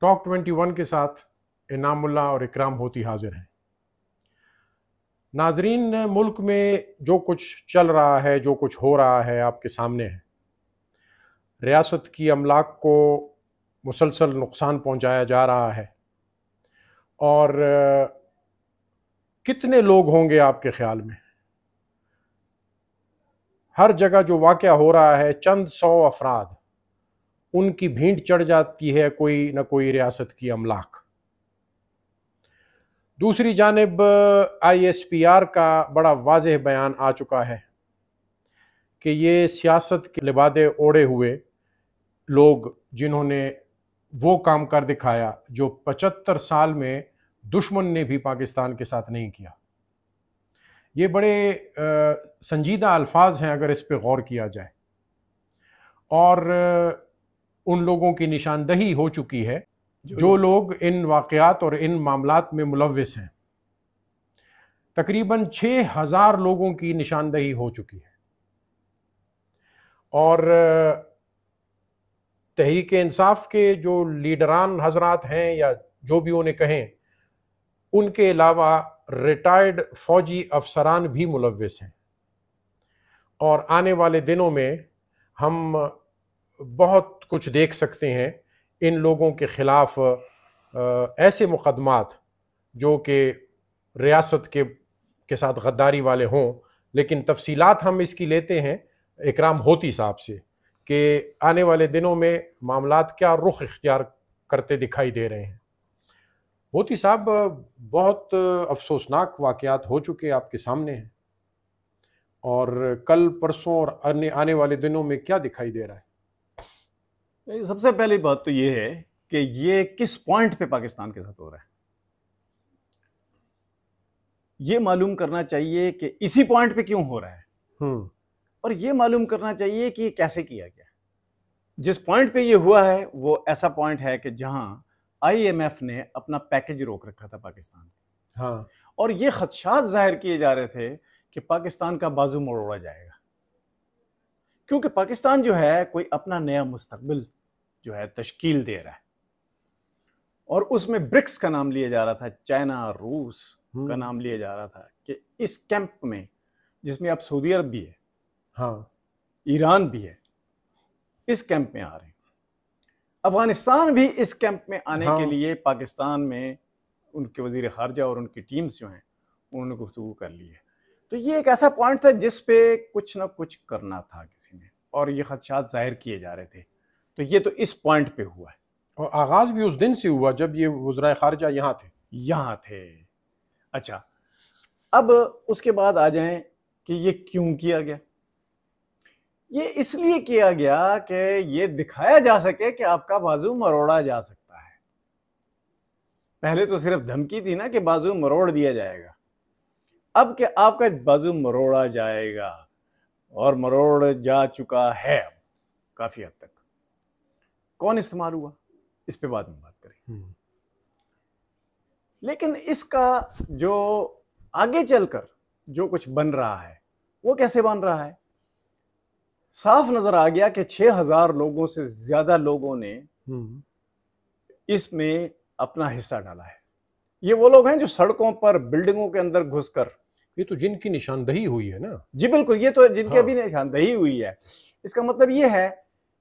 Talk 21 के साथ इनामुल्लाह और इकराम होती हाजिर हैं। नाजरीन, मुल्क में जो कुछ चल रहा है, जो कुछ हो रहा है, आपके सामने है। रियासत की अमलाक को मुसलसल नुकसान पहुंचाया जा रहा है और कितने लोग होंगे आपके ख्याल में? हर जगह जो वाक़या हो रहा है, चंद सौ अफराद, उनकी भीड़ चढ़ जाती है कोई न कोई रियासत की अमलाक। दूसरी जानिब ISPR का बड़ा वाज़ेह बयान आ चुका है कि ये सियासत के लिबादे ओढ़े हुए लोग, जिन्होंने वो काम कर दिखाया जो 75 साल में दुश्मन ने भी पाकिस्तान के साथ नहीं किया। ये बड़े संजीदा अल्फाज हैं अगर इस पे गौर किया जाए, और उन लोगों की निशानदही हो चुकी है जो लोग इन वाक़यात और इन मामलात में मुलव्विस हैं। तकरीबन 6000 लोगों की निशानदही हो चुकी है और तहरीक इंसाफ के जो लीडरान हजरात हैं या जो भी उन्हें कहें, उनके अलावा रिटायर्ड फौजी अफसरान भी मुलव्विस हैं। और आने वाले दिनों में हम बहुत कुछ देख सकते हैं इन लोगों के ख़िलाफ़, ऐसे मुकदमात जो कि रियासत के साथ गद्दारी वाले हों। लेकिन तफसीलात हम इसकी लेते हैं इकराम होती साहब से कि आने वाले दिनों में मामलात क्या रुख इख्तियार करते दिखाई दे रहे हैं। होती साहब, बहुत अफसोसनाक वाक़यात हो चुके आपके सामने हैं, और कल परसों और आने वाले दिनों में क्या दिखाई दे रहा है? सबसे पहली बात तो ये है कि ये किस पॉइंट पे पाकिस्तान के साथ हो रहा है, ये मालूम करना चाहिए कि इसी पॉइंट पे क्यों हो रहा है, और ये मालूम करना चाहिए कि ये कैसे किया गया। जिस पॉइंट पे ये हुआ है वो ऐसा पॉइंट है कि जहां IMF ने अपना पैकेज रोक रखा था पाकिस्तान। हाँ। और ये खदशात जाहिर किए जा रहे थे कि पाकिस्तान का बाजू मरोड़ा जाएगा, क्योंकि पाकिस्तान जो है कोई अपना नया मुस्तकबिल जो है तश्कील दे रहा है, और उसमें ब्रिक्स का नाम लिया जा रहा था, चाइना, रूस का नाम लिया जा रहा था कि इस कैंप में, जिसमें अब सऊदी अरब भी है, हाँ, ईरान भी है, इस कैंप में आ रहे हैं। अफगानिस्तान भी इस कैंप में आने के लिए पाकिस्तान में उनके वजीर खारजा और उनकी टीम्स जो हैं उन्होंने गुफ्तगू कर ली है। तो ये एक ऐसा पॉइंट था जिस पे कुछ ना कुछ करना था किसी ने, और ये खदशात जाहिर किए जा रहे थे। तो ये तो इस पॉइंट पे हुआ है, और आगाज भी उस दिन से हुआ जब ये वज़राए खारजा यहाँ थे। अच्छा, अब उसके बाद आ जाएं कि ये क्यों किया गया। ये इसलिए किया गया कि ये दिखाया जा सके कि आपका बाजू मरोड़ा जा सकता है। पहले तो सिर्फ धमकी थी ना कि बाजू मरोड़ दिया जाएगा, अब कि आपका बाजू मरोड़ा जाएगा, और मरोड़ जा चुका है अब काफी हद तक। कौन इस्तेमाल हुआ इस पे बाद में बात करें। लेकिन इसका जो आगे चलकर जो कुछ बन रहा है वो कैसे बन रहा है, साफ नजर आ गया कि 6000 लोगों से ज्यादा लोगों ने इसमें अपना हिस्सा डाला है। ये वो लोग हैं जो सड़कों पर, बिल्डिंगों के अंदर घुसकर, ये तो जिनकी निशानदही हुई है ना। जी बिल्कुल, ये तो जिनकी अभी निशानदही हुई है। इसका मतलब ये है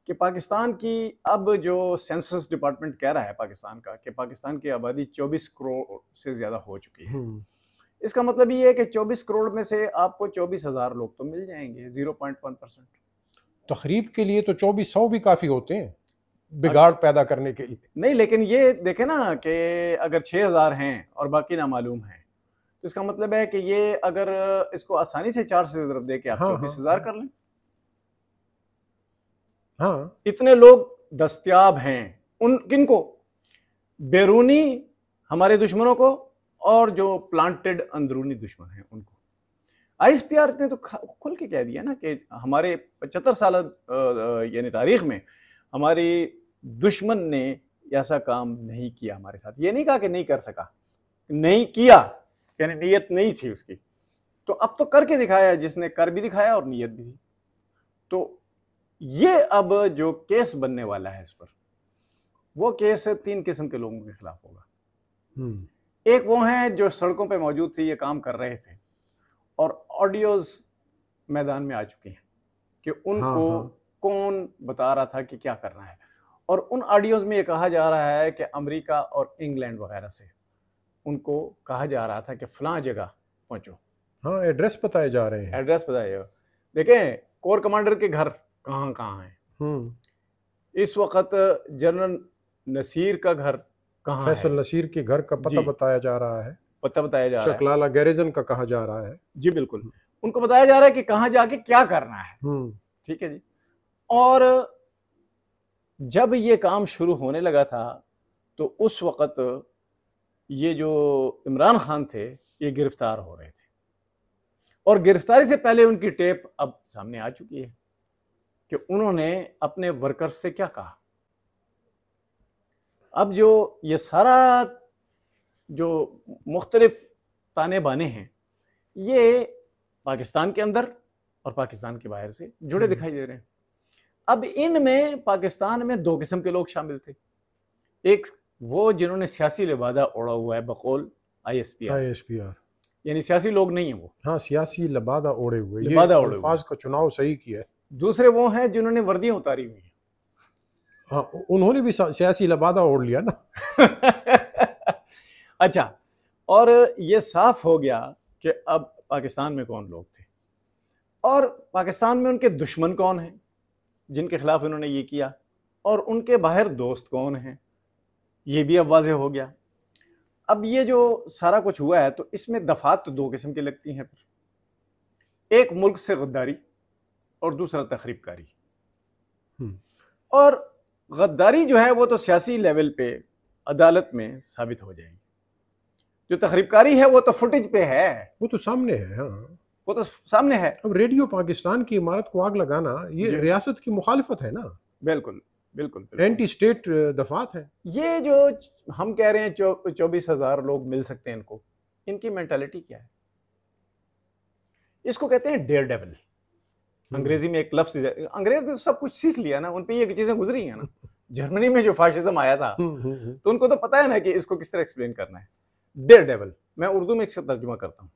कि पाकिस्तान की अब जो सेंसस डिपार्टमेंट कह रहा है पाकिस्तान का, कि पाकिस्तान की आबादी 24 करोड़ से ज्यादा हो चुकी है। इसका मतलब ये है कि 24 करोड़ में से आपको 24,000 लोग तो मिल जाएंगे, 0.1%। तकरीब के लिए तो 2400 भी काफी होते हैं बिगाड़ पैदा करने के लिए। नहीं, लेकिन ये देखे ना कि अगर 6000 हैं और बाकी नामालूम हैं, तो इसका मतलब है कि ये अगर इसको आसानी से 4 से ज़रब दे के आप 24,000 कर लें। हाँ, इतने लोग दस्तयाब हैं। उन किनको? बैरूनी हमारे दुश्मनों को, और जो प्लांटेड अंदरूनी दुश्मन हैं उनको। ISPR ने तो खुल के कह दिया ना कि हमारे 75 साल यानी तारीख में हमारी दुश्मन ने ऐसा काम नहीं किया हमारे साथ। ये नहीं कहा कि नहीं कर सका, नहीं किया, यानी नीयत नहीं थी उसकी। तो अब तो करके दिखाया, जिसने कर भी दिखाया और नीयत भी थी। तो ये अब जो केस बनने वाला है इस पर, वो केस 3 किस्म के लोगों के खिलाफ होगा। हम्म। एक वो हैं जो सड़कों पे मौजूद थे, ये काम कर रहे थे और ऑडियोज मैदान में आ चुके हैं कि उनको हाँ, हाँ। कौन बता रहा था कि क्या करना है, और उन ऑडियोज में ये कहा जा रहा है कि अमेरिका और इंग्लैंड वगैरह से उनको कहा जा रहा था कि फलां जगह पहुंचो। हाँ, एड्रेस बताए जा रहे हैं। एड्रेस बताइए। देखें कोर कमांडर के घर कहाँ कहाँ हैं। इस वक्त जनरल नसीर का घर कहाँ है, फैसल नसीर के घर का पता जी, बताया जा रहा है, पता बताया जा रहा है। चकलाला गैरिजन का कहा जा रहा है। जी बिल्कुल, उनको बताया जा रहा है कि कहाँ जाके क्या करना है। ठीक है जी। और जब ये काम शुरू होने लगा था तो उस वक्त ये जो इमरान खान थे ये गिरफ्तार हो रहे थे, और गिरफ्तारी से पहले उनकी टेप अब सामने आ चुकी है कि उन्होंने अपने वर्कर्स से क्या कहा। अब जो ये सारा जो मुख्तलिफ ताने बाने हैं ये पाकिस्तान के अंदर और पाकिस्तान के बाहर से जुड़े दिखाई दे रहे हैं। अब इनमें पाकिस्तान में 2 किस्म के लोग शामिल थे। एक वो जिन्होंने सियासी लिबादा ओढ़ा हुआ है बकौल ISPR, यानी सियासी लोग नहीं है वो, हाँ, सियासी लबादा ओढ़े हुए, ये लिबादा ओढ़े हुए। अल्फाज का चुनाव सही किया है। दूसरे वो हैं जिन्होंने वर्दियां उतारी हुई हैं। हाँ, उन्होंने भी सियासी लबादा ओढ़ लिया ना। अच्छा, और ये साफ हो गया कि अब पाकिस्तान में कौन लोग थे और पाकिस्तान में उनके दुश्मन कौन हैं जिनके खिलाफ इन्होंने ये किया, और उनके बाहर दोस्त कौन हैं, ये भी अब वाज़ेह हो गया। अब ये जो सारा कुछ हुआ है तो इसमें दफात तो 2 किस्म की लगती हैं। एक मुल्क से गद्दारी और दूसरा तखरीबकारी। और गद्दारी जो है वो तो सियासी लेवल पे अदालत में साबित हो जाएगी, जो तखरीबकारी है वो तो फुटेज पे है, वो तो सामने है। हाँ, वो तो सामने है। अब रेडियो पाकिस्तान की इमारत को आग लगाना ये रियासत की मुखालिफत है ना। बिल्कुल बिल्कुल, एंटी स्टेट दफात है। ये जो हम कह रहे हैं 24,000 लोग मिल सकते हैं इनको, इनकी मेंटालिटी क्या है? इसको कहते हैं डेयर डेविल। अंग्रेजी में एक लफ्ज, अंग्रेज ने तो सब कुछ सीख लिया ना, उन पे ये चीजें गुजरी हैं ना। जर्मनी में जो फाशिज्म आया था तो उनको तो पता है ना कि इसको किस तरह एक्सप्लेन करना है। डेयर डेविल, मैं उर्दू में इसका तर्जुमा करता हूं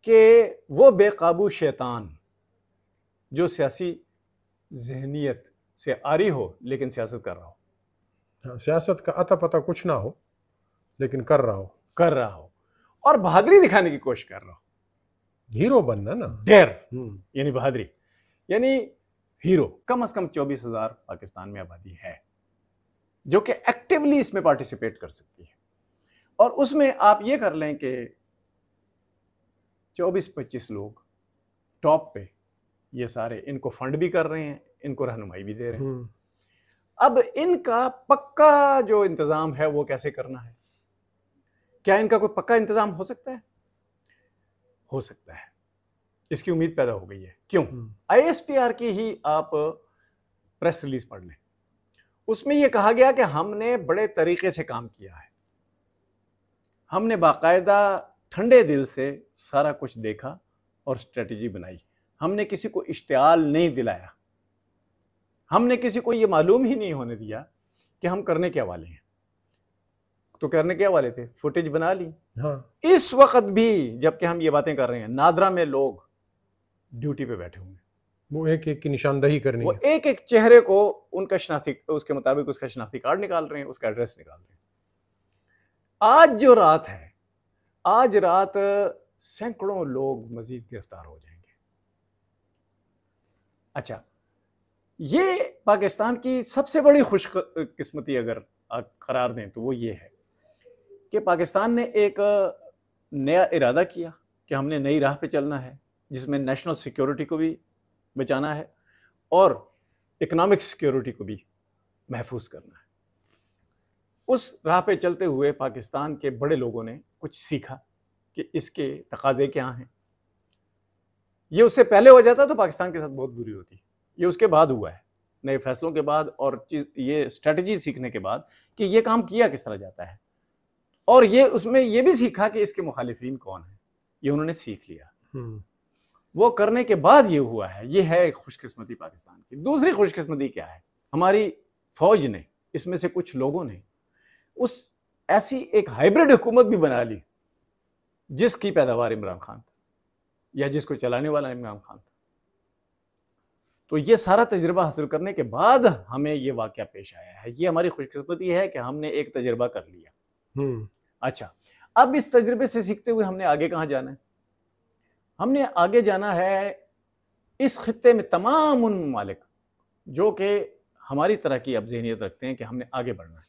कि वो बेकाबू शैतान जो सियासी जहनियत से आरी हो लेकिन सियासत कर रहा हो। हाँ, सियासत का अता पता कुछ ना हो लेकिन कर रहा हो और बहादुरी दिखाने की कोशिश कर रहा हो। हीरो बनना ना। डेयर यानी बहादुरी, यानी हीरो। कम से कम 24,000 पाकिस्तान में आबादी है जो कि एक्टिवली इसमें पार्टिसिपेट कर सकती है, और उसमें आप ये कर लें कि 24-25 लोग टॉप पे ये सारे इनको फंड भी कर रहे हैं, इनको रहनुमाई भी दे रहे हैं। अब इनका पक्का जो इंतजाम है वो कैसे करना है? क्या इनका कोई पक्का इंतजाम हो सकता है? हो सकता है, इसकी उम्मीद पैदा हो गई है। क्यों? ISPR की ही आप प्रेस रिलीज पढ़ लें, उसमें यह कहा गया कि हमने बड़े तरीके से काम किया है, हमने बाकायदा ठंडे दिल से सारा कुछ देखा और स्ट्रेटजी बनाई। हमने किसी को इश्तियाल नहीं दिलाया, हमने किसी को यह मालूम ही नहीं होने दिया कि हम करने क्या वाले हैं। तो करने क्या वाले थे? फुटेज बना ली। हाँ। इस वक्त भी जबकि हम ये बातें कर रहे हैं, नादरा में लोग ड्यूटी पे बैठे होंगे, वो एक एक की निशानदही करनी वो है। एक एक चेहरे को उनका शनाख्ती, उसके मुताबिक उसका शनाख्ती कार्ड निकाल रहे हैं, उसका एड्रेस निकाल रहे हैं। आज जो रात है, आज रात सैकड़ों लोग मजीद गिरफ्तार हो जाएंगे। अच्छा, ये पाकिस्तान की सबसे बड़ी खुशकिस्मती अगर करार दें तो वो ये है कि पाकिस्तान ने एक नया इरादा किया कि हमने नई राह पे चलना है जिसमें नेशनल सिक्योरिटी को भी बचाना है और इकोनॉमिक सिक्योरिटी को भी महफूज करना है। उस राह पे चलते हुए पाकिस्तान के बड़े लोगों ने कुछ सीखा कि इसके तकाजे क्या हैं। ये उससे पहले हो जाता तो पाकिस्तान के साथ बहुत बुरी होती, ये उसके बाद हुआ है, नए फैसलों के बाद और ये स्ट्रेटजी सीखने के बाद कि ये काम किया किस तरह जाता है, और ये उसमें ये भी सीखा कि इसके मुखालिफिन कौन है, ये उन्होंने सीख लिया। वो करने के बाद ये हुआ है। ये है एक खुशकिस्मती पाकिस्तान की। दूसरी खुशकिस्मती क्या है? हमारी फौज ने इसमें से कुछ लोगों ने उस ऐसी एक हाइब्रिड हुकूमत भी बना ली जिसकी पैदावार इमरान खान था या जिसको चलाने वाला इमरान खान था। तो ये सारा तजुर्बा हासिल करने के बाद हमें ये वाकया पेश आया है। ये हमारी खुशकिस्मती है कि हमने एक तजुर्बा कर लिया। अच्छा, अब इस तजुर्बे से सीखते हुए हमने आगे कहाँ जाना है? हमने आगे जाना है इस खित्ते में तमाम उन ममालिक जो कि हमारी तरह की अब ज़हनियत रखते हैं कि हमने आगे बढ़ना है,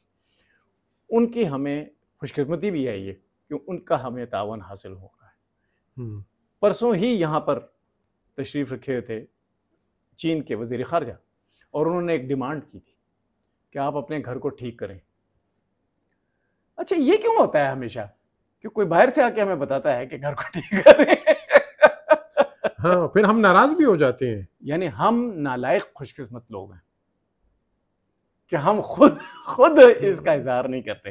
उनकी हमें खुशकिस्मती भी है ये कि उनका हमें तावन हासिल हो रहा है। परसों ही यहाँ पर तशरीफ़ रखे थे चीन के वज़ीर ख़ारजा और उन्होंने एक डिमांड की थी कि आप अपने घर को ठीक करें। अच्छा, ये क्यों होता है हमेशा कि कोई बाहर से आके हमें बताता है कि घर को ठीक करें? हाँ, फिर हम नाराज भी हो जाते हैं। यानी हम नालायक खुशकिस्मत लोग हैं कि हम खुद इसका इजहार नहीं करते।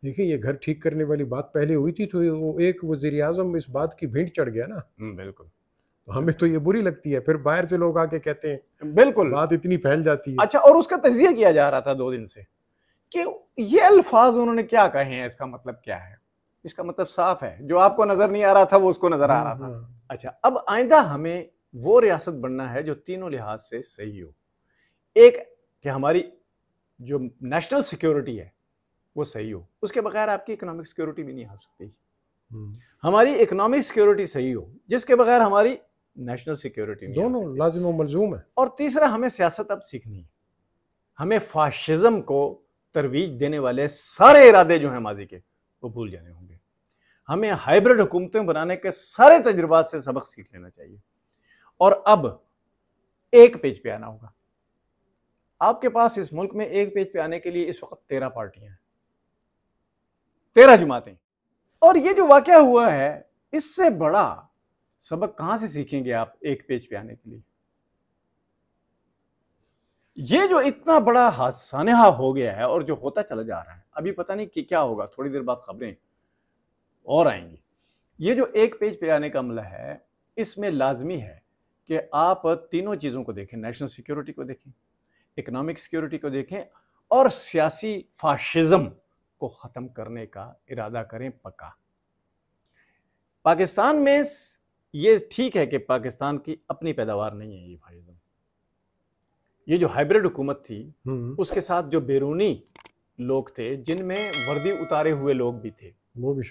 देखिए, ये घर ठीक करने वाली बात पहले हुई थी तो वो एक वज़ीर आज़म इस बात की भेंट चढ़ गया ना। बिल्कुल, हमें तो ये बुरी लगती है, फिर बाहर से लोग आके कहते हैं, बिल्कुल बात इतनी फैल जाती है। अच्छा, और उसका तज्जिया किया जा रहा था 2 दिन से कि ये अल्फाज उन्होंने क्या कहे हैं, इसका मतलब क्या है। इसका मतलब साफ है, जो आपको नजर नहीं आ रहा था वो उसको नजर आ रहा था। अच्छा, अब आइंदा हमें वो रियासत बनना है जो तीनों लिहाज से सही हो। एक कि हमारी जो नेशनल सिक्योरिटी है वो सही हो, उसके बगैर आपकी इकोनॉमिक सिक्योरिटी भी नहीं आ सकती। हमारी इकोनॉमिक सिक्योरिटी सही हो जिसके बगैर हमारी नेशनल सिक्योरिटी नहीं, दोनों लाजिम व मलजूम है। और तीसरा, हमें सियासत अब सीखनी है। हमें फाशिज्म को तरवीज देने वाले सारे इरादे जो हैं माजी के वो भूल जाने होंगे। हमें हाइब्रिड हुकूमतें बनाने के सारे तजुर्बात से सबक सीख लेना चाहिए और अब एक पेज पे आना होगा। आपके पास इस मुल्क में एक पेज पे आने के लिए इस वक्त 13 पार्टियां हैं, 13 जमातें, और ये जो वाकया हुआ है इससे बड़ा सबक कहां से सीखेंगे आप एक पेज पे आने के लिए? ये जो इतना बड़ा सानेहा हो गया है और जो होता चला जा रहा है, अभी पता नहीं कि क्या होगा, थोड़ी देर बाद खबरें और आएंगी। ये जो एक पेज पे आने का अमला है, इसमें लाजमी है कि आप तीनों चीज़ों को देखें, नेशनल सिक्योरिटी को देखें, इकोनॉमिक सिक्योरिटी को देखें और सियासी फाशिज्म को ख़त्म करने का इरादा करें पक्का। पाकिस्तान में ये ठीक है कि पाकिस्तान की अपनी पैदावार नहीं है ये फाशिज्म। ये जो हाइब्रिड हुकूमत थी उसके साथ जो बैरूनी लोग थे जिनमें वर्दी उतारे हुए लोग भी थे, वो भी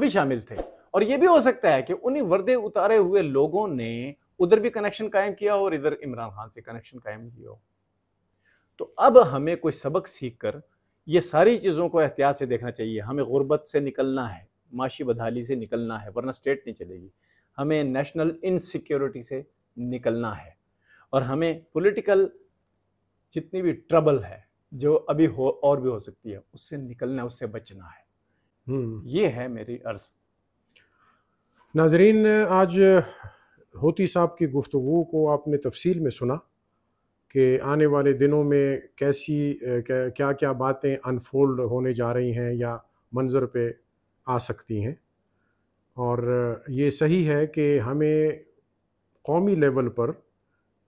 शामिल थे। और ये भी हो सकता है कि उन्हीं वर्दे उतारे हुए लोगों ने उधर भी कनेक्शन कायम किया और इधर इमरान खान से कनेक्शन कायम किया हो। तो अब हमें कोई सबक सीख कर ये सारी चीज़ों को एहतियात से देखना चाहिए। हमें गुर्बत से निकलना है, माशी बदहाली से निकलना है, वरना स्टेट नहीं चलेगी। हमें नेशनल इनसिक्योरिटी से निकलना है और हमें पॉलिटिकल जितनी भी ट्रबल है जो अभी हो और भी हो सकती है उससे निकलना है, उससे बचना है। ये है मेरी अर्ज। नाजरीन, आज होती साहब की गुफ्तगू को आपने तफसील में सुना कि आने वाले दिनों में क्या क्या बातें अनफोल्ड होने जा रही हैं या मंजर पे आ सकती हैं। और ये सही है कि हमें कौमी लेवल पर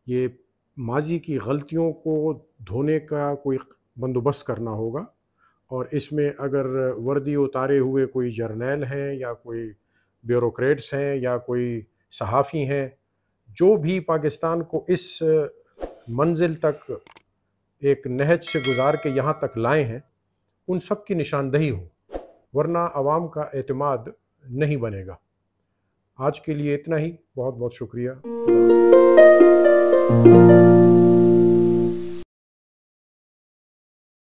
ये माजी की गलतियों को धोने का कोई बंदोबस्त करना होगा और इसमें अगर वर्दी उतारे हुए कोई जर्नैल हैं या कोई ब्यूरोक्रेट्स हैं या कोई सहाफ़ी हैं जो भी पाकिस्तान को इस मंजिल तक एक नहज से गुजार के यहाँ तक लाए हैं, उन सब की निशानदही हो, वरना आवाम का एतमाद नहीं बनेगा। आज के लिए इतना ही। बहुत बहुत शुक्रिया।